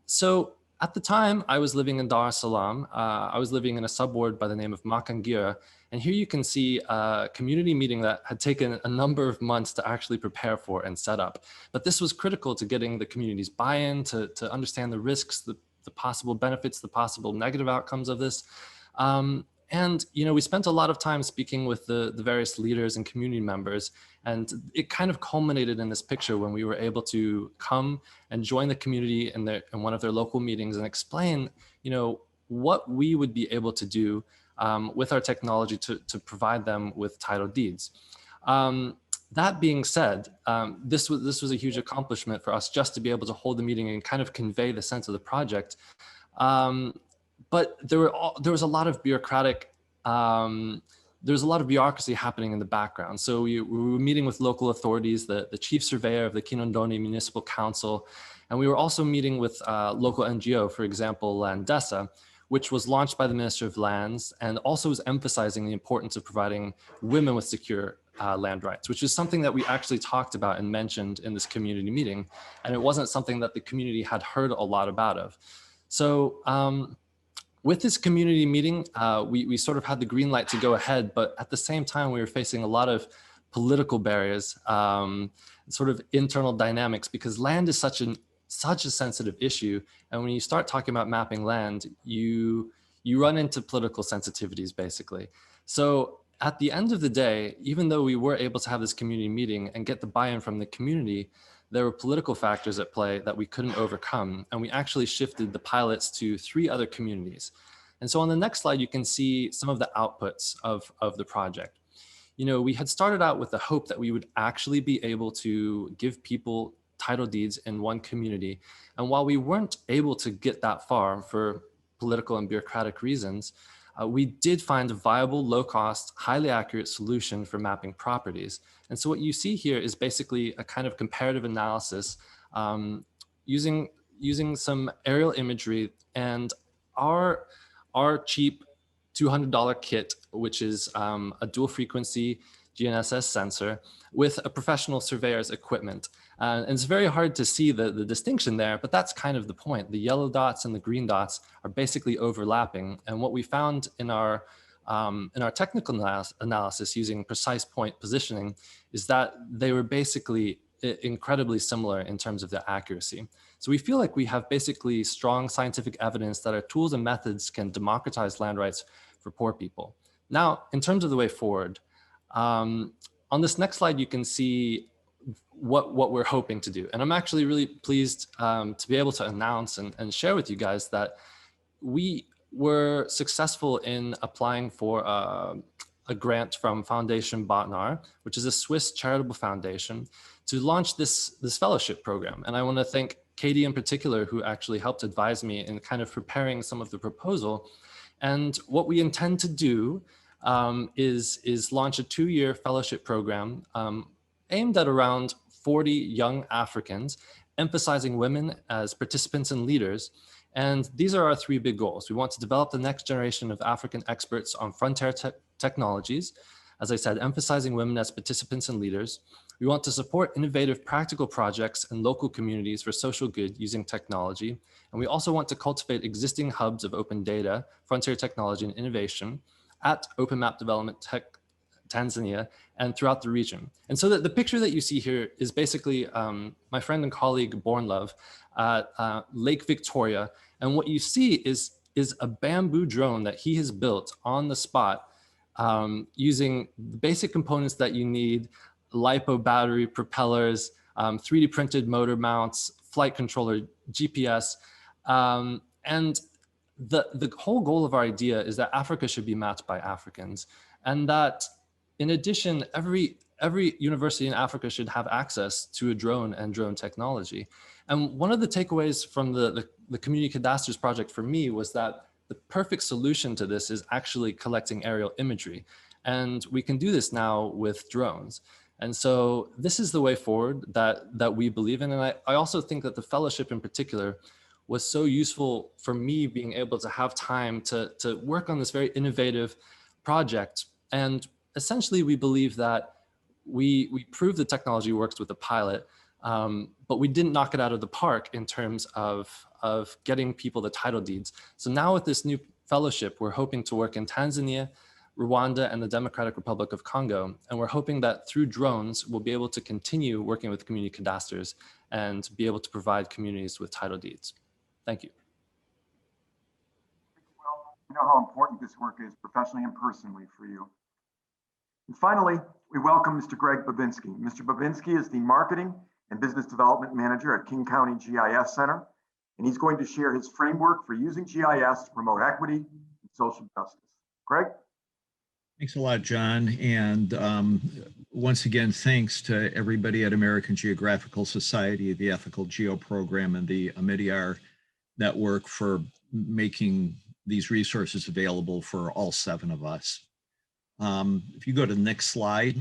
So at the time, I was living in Dar es Salaam. I was living in a subward by the name of Makangira. And here you can see a community meeting that had taken a number of months to actually prepare for and set up. But this was critical to getting the community's buy-in, to understand the risks, the possible benefits, the possible negative outcomes of this. And, you know, we spent a lot of time speaking with the various leaders and community members, and it kind of culminated in this picture when we were able to come and join the community in one of their local meetings and explain, you know, what we would be able to do with our technology to provide them with title deeds. That being said, this was a huge accomplishment for us just to be able to hold the meeting and kind of convey the sense of the project. But there was a lot of bureaucratic, there's a lot of bureaucracy happening in the background. So we were meeting with local authorities, the chief surveyor of the Kinondoni Municipal Council, and we were also meeting with local NGO, for example, Landesa, which was launched by the Minister of Lands and also was emphasizing the importance of providing women with secure land rights, which is something that we actually talked about and mentioned in this community meeting. And it wasn't something that the community had heard a lot about. So with this community meeting, we sort of had the green light to go ahead, but at the same time, we were facing a lot of political barriers, sort of internal dynamics, because land is such a sensitive issue. And when you start talking about mapping land, you run into political sensitivities, basically. So at the end of the day, even though we were able to have this community meeting and get the buy-in from the community, there were political factors at play that we couldn't overcome. And we actually shifted the pilots to 3 other communities. And so on the next slide, you can see some of the outputs of the project. we had started out with the hope that we would actually be able to give people title deeds in one community. And while we weren't able to get that far for political and bureaucratic reasons, we did find a viable, low-cost, highly accurate solution for mapping properties. And so what you see here is basically a kind of comparative analysis using some aerial imagery and our cheap $200 kit, which is a dual frequency GNSS sensor with a professional surveyor's equipment. And it's very hard to see the distinction there, but that's kind of the point. The yellow dots and the green dots are basically overlapping. And what we found in our technical analysis using precise point positioning is that they were basically incredibly similar in terms of their accuracy. So we feel like we have basically strong scientific evidence that our tools and methods can democratize land rights for poor people. Now, in terms of the way forward, on this next slide, you can see what we're hoping to do. And I'm actually really pleased to be able to announce and share with you guys that we were successful in applying for a grant from Foundation Botnar, which is a Swiss charitable foundation, to launch this fellowship program. And I want to thank Katie in particular, who actually helped advise me in kind of preparing some of the proposal. And what we intend to do is launch a 2-year fellowship program aimed at around 40 young Africans, emphasizing women as participants and leaders. And these are our 3 big goals. We want to develop the next generation of African experts on frontier technologies. As I said, emphasizing women as participants and leaders. We want to support innovative practical projects in local communities for social good using technology. And we also want to cultivate existing hubs of open data, frontier technology and innovation at Open Map Development Tech Tanzania and throughout the region. And so the picture that you see here is basically my friend and colleague Bornlove at Lake Victoria. And what you see is a bamboo drone that he has built on the spot using the basic components that you need: LiPo battery, propellers, 3D printed motor mounts, flight controller, GPS. And the whole goal of our idea is that Africa should be mapped by Africans. And that in addition, every university in Africa should have access to a drone and drone technology. And one of the takeaways from the Community Cadastres project for me was that the perfect solution to this is actually collecting aerial imagery. And we can do this now with drones. And so this is the way forward that we believe in. And I also think that the fellowship in particular was so useful for me being able to have time to work on this very innovative project. And essentially we believe that we proved the technology works with the pilot, but we didn't knock it out of the park in terms of getting people the title deeds. So now with this new fellowship, we're hoping to work in Tanzania, Rwanda, and the Democratic Republic of Congo. And we're hoping that through drones, we'll be able to continue working with community cadastres and be able to provide communities with title deeds. Thank you. Well, you know how important this work is professionally and personally for you. And finally, we welcome Mr. Greg Babinski. Mr. Babinski is the Marketing and Business Development Manager at King County GIS Center, and he's going to share his framework for using GIS to promote equity and social justice. Greg? Thanks a lot, John. And once again, thanks to everybody at American Geographical Society, the EthicalGEO program, and the Omidyar Network for making these resources available for all 7 of us. If you go to the next slide,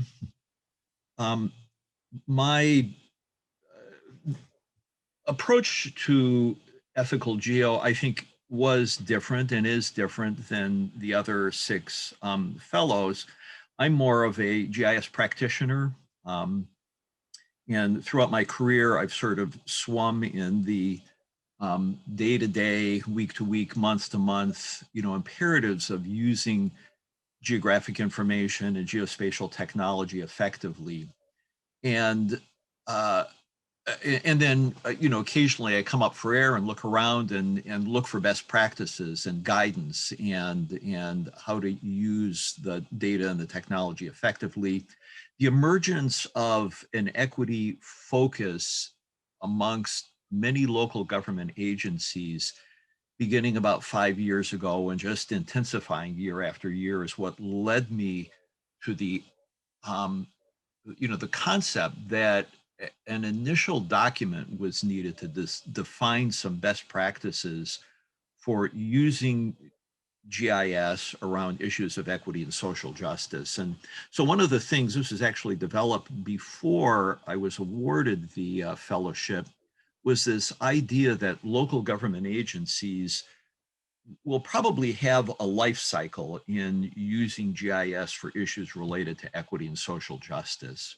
my approach to EthicalGEO, I think, was different and is different than the other 6 fellows. I'm more of a GIS practitioner. And throughout my career, I've sort of swum in the day-to-day, week-to-week, month-to-month, imperatives of using geographic information and geospatial technology effectively. And then, occasionally I come up for air and look around and look for best practices and guidance and how to use the data and the technology effectively. The emergence of an equity focus amongst many local government agencies beginning about 5 years ago and just intensifying year after year is what led me to the the concept that an initial document was needed to define some best practices for using GIS around issues of equity and social justice. And so one of the things, this was actually developed before I was awarded the fellowship, was this idea that local government agencies will probably have a life cycle in using GIS for issues related to equity and social justice.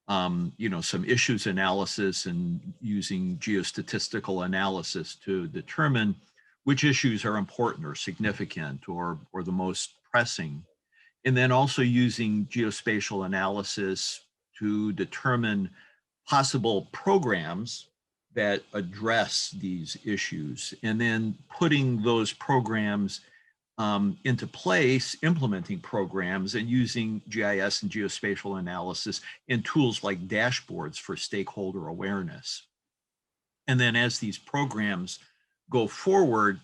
Some issues analysis and using geostatistical analysis to determine which issues are important or significant or the most pressing. And then also using geospatial analysis to determine possible programs that address these issues, and then putting those programs into place, implementing programs and using GIS and geospatial analysis and tools like dashboards for stakeholder awareness. And then as these programs go forward,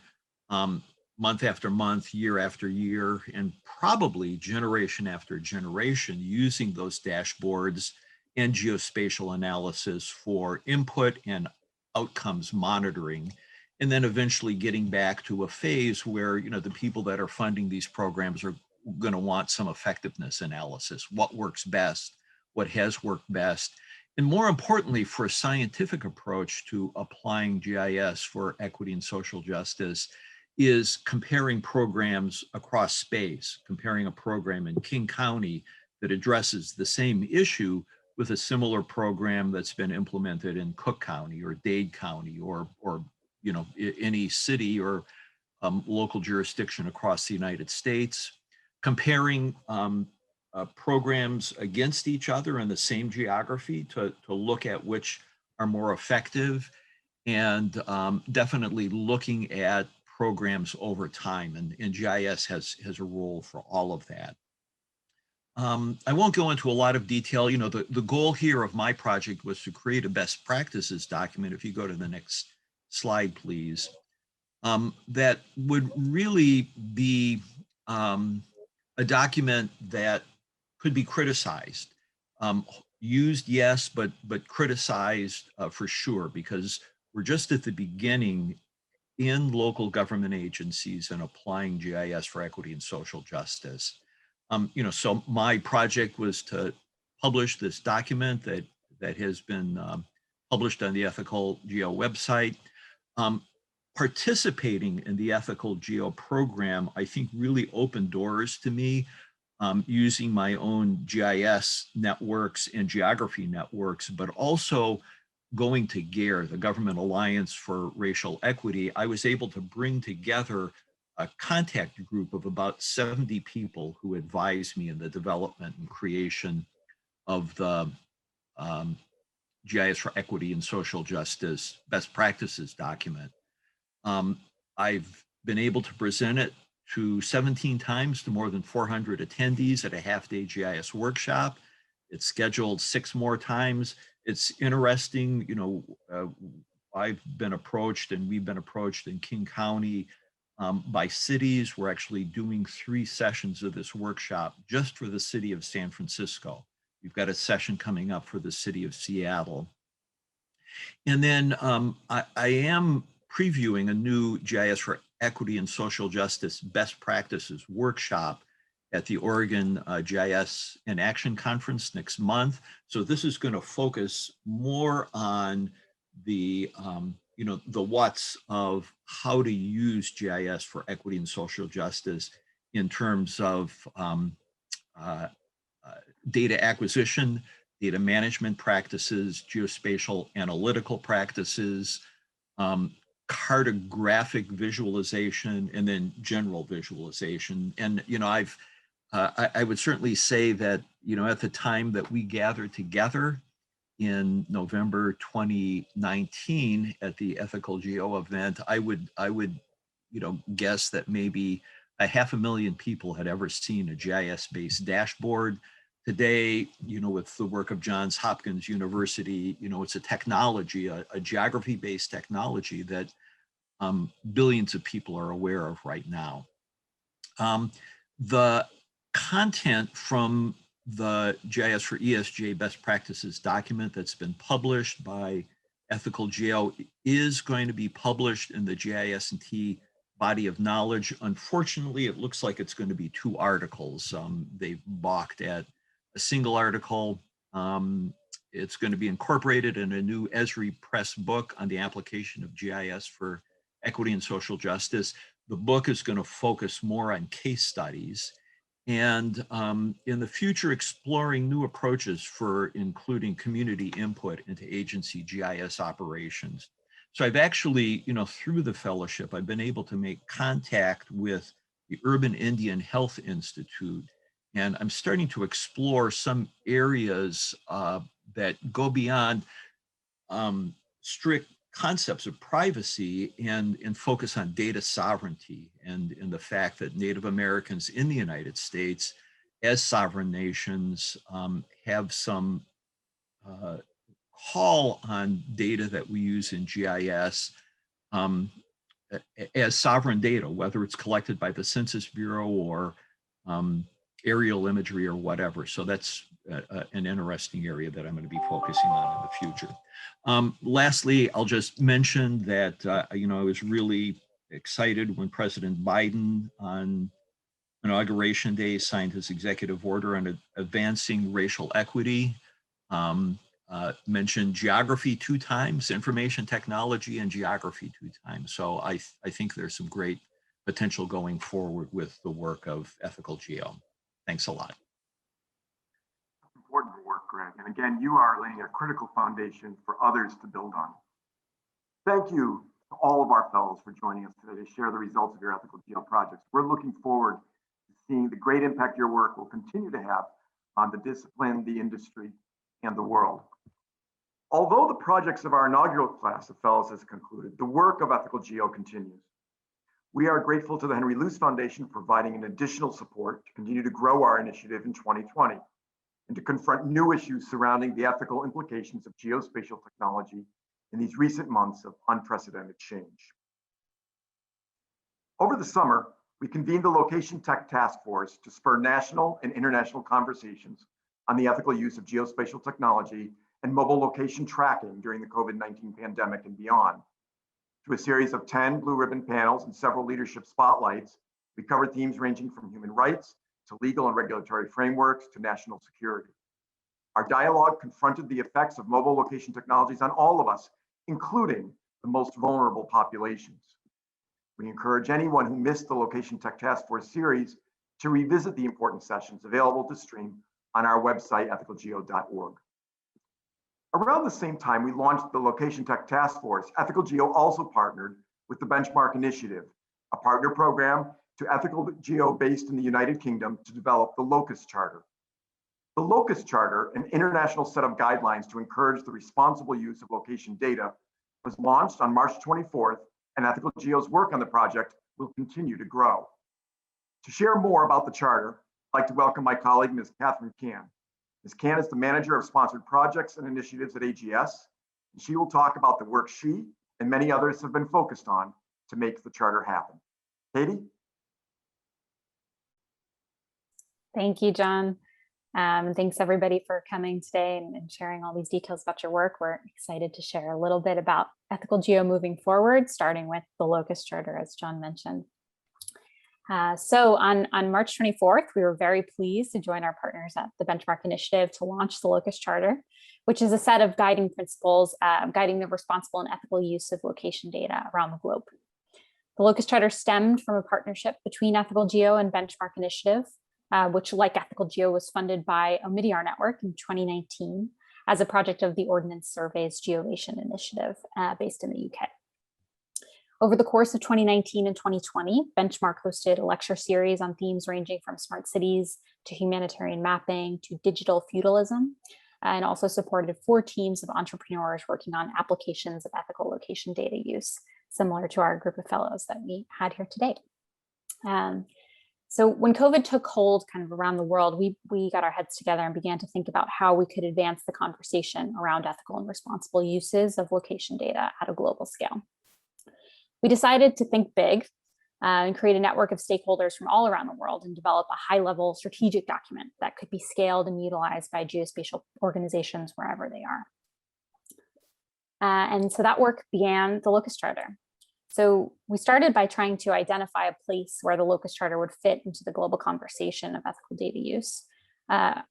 month after month, year after year, and probably generation after generation, using those dashboards and geospatial analysis for input and outcomes monitoring, and then eventually getting back to a phase where the people that are funding these programs are going to want some effectiveness analysis. What works best? What has worked best? And more importantly, for a scientific approach to applying GIS for equity and social justice is comparing programs across space, comparing a program in King County that addresses the same issue with a similar program that's been implemented in Cook County or Dade County or any city or local jurisdiction across the United States, comparing programs against each other in the same geography to look at which are more effective, and definitely looking at programs over time. And GIS has a role for all of that. I won't go into a lot of detail. The goal here of my project was to create a best practices document. If you go to the next slide, please, that would really be a document that could be criticized. Used, yes, but criticized for sure, because we're just at the beginning in local government agencies and applying GIS for equity and social justice. So my project was to publish this document that has been published on the EthicalGEO website. Participating in the EthicalGEO program, I think, really opened doors to me, using my own GIS networks and geography networks, but also going to GARE, the Government Alliance for Racial Equity. I was able to bring together a contact group of about 70 people who advised me in the development and creation of the GIS for Equity and Social Justice Best Practices document. I've been able to present it to 17 times to more than 400 attendees at a half-day GIS workshop. It's scheduled 6 more times. It's interesting, I've been approached, and we've been approached in King County by cities. We're actually doing 3 sessions of this workshop just for the city of San Francisco. We've got a session coming up for the city of Seattle. And then I am previewing a new GIS for Equity and Social Justice Best Practices workshop at the Oregon GIS in Action Conference next month. So this is going to focus more on the the what's of how to use GIS for equity and social justice in terms of data acquisition, data management practices, geospatial analytical practices, cartographic visualization, and then general visualization. And I would certainly say that at the time that we gathered together in November 2019 at the EthicalGEO event, I would guess that maybe 500,000 people had ever seen a GIS-based dashboard. Today, with the work of Johns Hopkins University, it's a technology, a geography-based technology that billions of people are aware of right now. The content from the GIS for ESG best practices document that's been published by EthicalGEO is going to be published in the GIS&T body of knowledge. Unfortunately, it looks like it's going to be 2 articles. They've balked at a single article. It's going to be incorporated in a new Esri Press book on the application of GIS for equity and social justice. The book is going to focus more on case studies and in the future exploring new approaches for including community input into agency GIS operations. So I've actually, through the fellowship, I've been able to make contact with the Urban Indian Health Institute, and I'm starting to explore some areas that go beyond strict concepts of privacy and focus on data sovereignty and the fact that Native Americans in the United States as sovereign nations have some call on data that we use in GIS as sovereign data, whether it's collected by the Census Bureau or aerial imagery or whatever. So that's an interesting area that I'm going to be focusing on in the future. Lastly, I'll just mention that, I was really excited when President Biden on Inauguration Day signed his executive order on advancing racial equity, mentioned geography 2 times, information technology and geography 2 times. So I think there's some great potential going forward with the work of EthicalGEO. Thanks a lot. Important work, Greg. And again, you are laying a critical foundation for others to build on. Thank you to all of our fellows for joining us today to share the results of your EthicalGEO projects. We're looking forward to seeing the great impact your work will continue to have on the discipline, the industry, and the world. Although the projects of our inaugural class of fellows has concluded, the work of EthicalGEO continues. We are grateful to the Henry Luce Foundation for providing an additional support to continue to grow our initiative in 2020 and to confront new issues surrounding the ethical implications of geospatial technology in these recent months of unprecedented change. Over the summer, we convened the Location Tech Task Force to spur national and international conversations on the ethical use of geospatial technology and mobile location tracking during the COVID-19 pandemic and beyond. Through a series of 10 blue ribbon panels and several leadership spotlights, we covered themes ranging from human rights to legal and regulatory frameworks to national security. Our dialogue confronted the effects of mobile location technologies on all of us, including the most vulnerable populations. We encourage anyone who missed the Location Tech Task Force series to revisit the important sessions available to stream on our website, ethicalgeo.org. Around the same time we launched the Location Tech Task Force, EthicalGEO also partnered with the Benchmark Initiative, a partner program to EthicalGEO based in the United Kingdom to develop the Locus Charter. The Locus Charter, an international set of guidelines to encourage the responsible use of location data, was launched on March 24th, and EthicalGEO's work on the project will continue to grow. To share more about the Charter, I'd like to welcome my colleague, Ms. Catherine Can. Ms. Can is the Manager of Sponsored Projects and Initiatives at AGS, and she will talk about the work she and many others have been focused on to make the Charter happen. Katie? Thank you, John. Thanks everybody for coming today and sharing all these details about your work. We're excited to share a little bit about EthicalGEO moving forward, starting with the Locus Charter, as John mentioned. So on March 24th, we were very pleased to join our partners at the Benchmark Initiative to launch the Locus Charter, which is a set of guiding principles guiding the responsible and ethical use of location data around the globe. The Locus Charter stemmed from a partnership between EthicalGEO and Benchmark Initiative, which, like EthicalGEO, was funded by Omidyar Network in 2019 as a project of the Ordnance Survey's Geospatial Initiative based in the UK. Over the course of 2019 and 2020, Benchmark hosted a lecture series on themes ranging from smart cities to humanitarian mapping to digital feudalism, and also supported 4 teams of entrepreneurs working on applications of ethical location data use, similar to our group of fellows that we had here today. So when COVID took hold kind of around the world, we got our heads together and began to think about how we could advance the conversation around ethical and responsible uses of location data at a global scale. We decided to think big and create a network of stakeholders from all around the world and develop a high-level strategic document that could be scaled and utilized by geospatial organizations wherever they are. And so that work began the Locus Charter. So we started by trying to identify a place where the Locus Charter would fit into the global conversation of ethical data use. A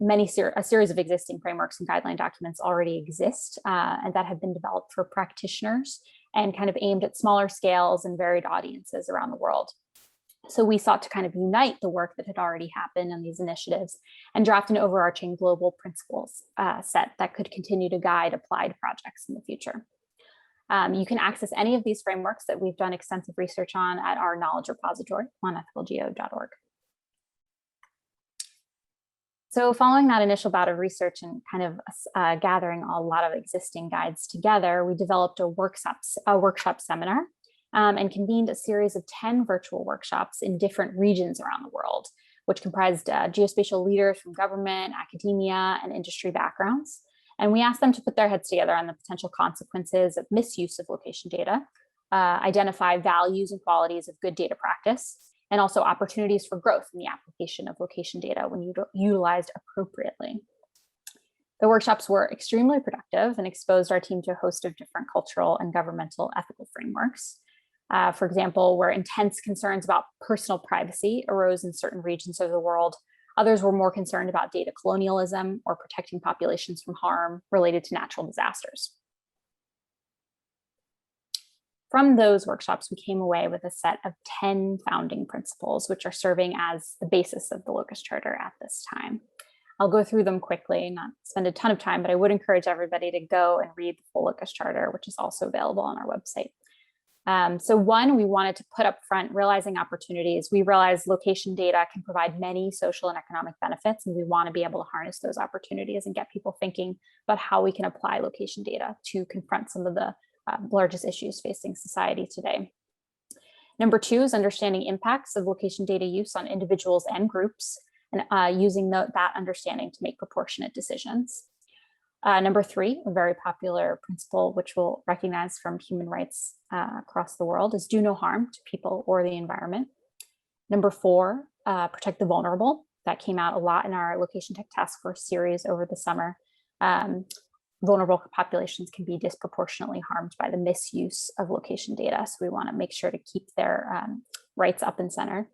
series of existing frameworks and guideline documents already exist and that have been developed for practitioners and kind of aimed at smaller scales and varied audiences around the world. So we sought to kind of unite the work that had already happened in these initiatives and draft an overarching global principles set that could continue to guide applied projects in the future. You can access any of these frameworks that we've done extensive research on at our knowledge repository on ethicalgeo.org. So following that initial bout of research and kind of gathering a lot of existing guides together, we developed a workshop seminar and convened a series of 10 virtual workshops in different regions around the world, which comprised geospatial leaders from government, academia, and industry backgrounds. And we asked them to put their heads together on the potential consequences of misuse of location data, identify values and qualities of good data practice, and also opportunities for growth in the application of location data when utilized appropriately. The workshops were extremely productive and exposed our team to a host of different cultural and governmental ethical frameworks. For example, where intense concerns about personal privacy arose in certain regions of the world, others were more concerned about data colonialism or protecting populations from harm related to natural disasters. From those workshops, we came away with a set of 10 founding principles, which are serving as the basis of the Locus Charter at this time. I'll go through them quickly, not spend a ton of time, but I would encourage everybody to go and read the full Locus Charter, which is also available on our website. So one, we wanted to put up front realizing opportunities. We realize location data can provide many social and economic benefits, and we want to be able to harness those opportunities and get people thinking about how we can apply location data to confront some of the largest issues facing society today. Number two is understanding impacts of location data use on individuals and groups, and using that understanding to make proportionate decisions. Number three, a very popular principle, which we'll recognize from human rights across the world, is do no harm to people or the environment. Number four, protect the vulnerable. That came out a lot in our Location Tech Task Force series over the summer. Vulnerable populations can be disproportionately harmed by the misuse of location data. So we want to make sure to keep their rights up and center.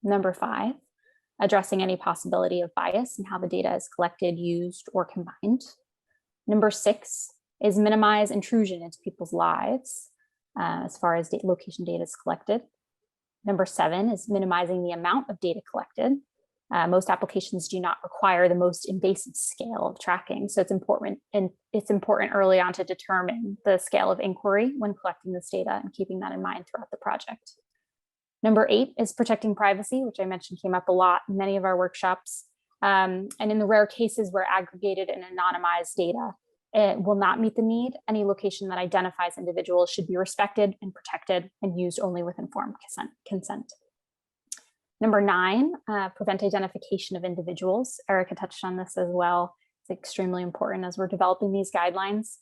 Number five, addressing any possibility of bias and how the data is collected, used, or combined. Number six is minimize intrusion into people's lives as far as location data is collected. Number seven is minimizing the amount of data collected. Most applications do not require the most invasive scale of tracking. So it's important early on to determine the scale of inquiry when collecting this data and keeping that in mind throughout the project. Number eight is protecting privacy, which I mentioned came up a lot in many of our workshops. And in the rare cases where aggregated and anonymized data will not meet the need, any location that identifies individuals should be respected and protected and used only with informed consent. Number nine, prevent identification of individuals. Erica touched on this as well. It's extremely important as we're developing these guidelines.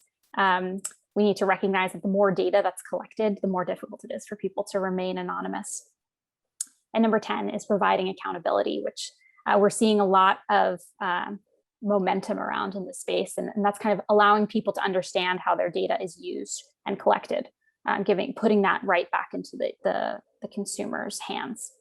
We need to recognize that the more data that's collected, the more difficult it is for people to remain anonymous. And number 10 is providing accountability, which we're seeing a lot of momentum around in this space. And that's kind of allowing people to understand how their data is used and collected, putting that right back into the consumer's hands.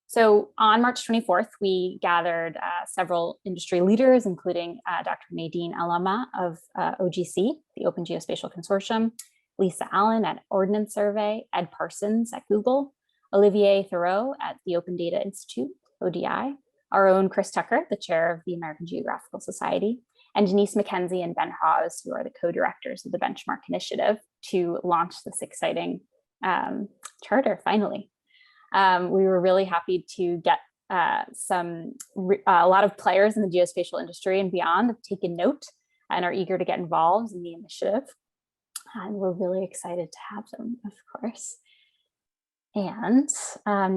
So on March 24th, we gathered several industry leaders, including Dr. Nadine Alama of OGC, the Open Geospatial Consortium, Lisa Allen at Ordnance Survey, Ed Parsons at Google, Olivier Thoreau at the Open Data Institute, ODI, our own Chris Tucker, the chair of the American Geographical Society, and Denise McKenzie and Ben Hawes, who are the co-directors of the Benchmark Initiative, to launch this exciting charter finally. We were really happy to get a lot of players in the geospatial industry and beyond have taken note and are eager to get involved in the initiative. And we're really excited to have them, of course. And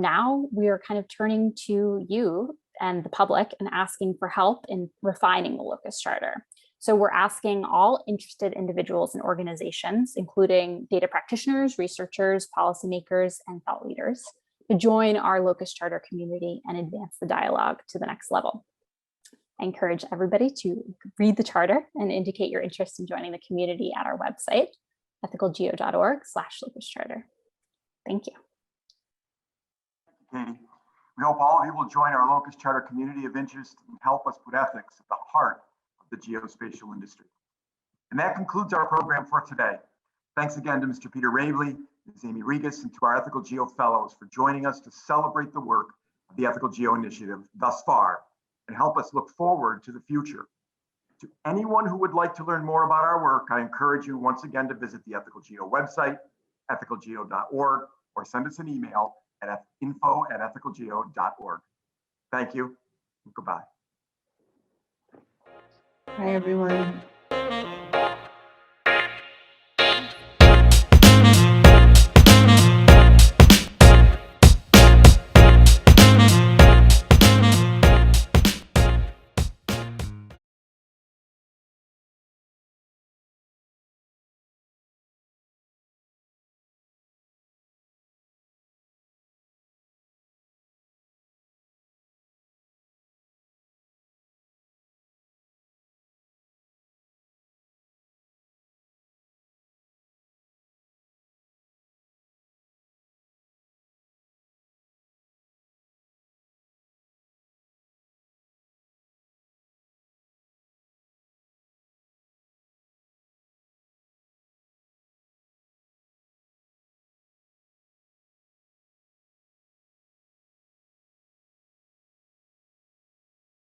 now we are kind of turning to you and the public and asking for help in refining the Locus Charter. So we're asking all interested individuals and organizations, including data practitioners, researchers, policymakers, and thought leaders, to join our Locus Charter community and advance the dialogue to the next level. I encourage everybody to read the charter and indicate your interest in joining the community at our website, ethicalgeo.org/locuscharter. Thank you. Katie. We hope all of you will join our Locus Charter community of interest and help us put ethics at the heart of the geospatial industry. And that concludes our program for today. Thanks again to Mr. Peter Ravely, Ms. Amy Regas, and to our EthicalGEO Fellows for joining us to celebrate the work of the EthicalGEO Initiative thus far and help us look forward to the future. To anyone who would like to learn more about our work, I encourage you once again to visit the EthicalGEO website, ethicalgeo.org, or send us an email at info@ethicalgeo.org. Thank you. Goodbye. Bye, everyone.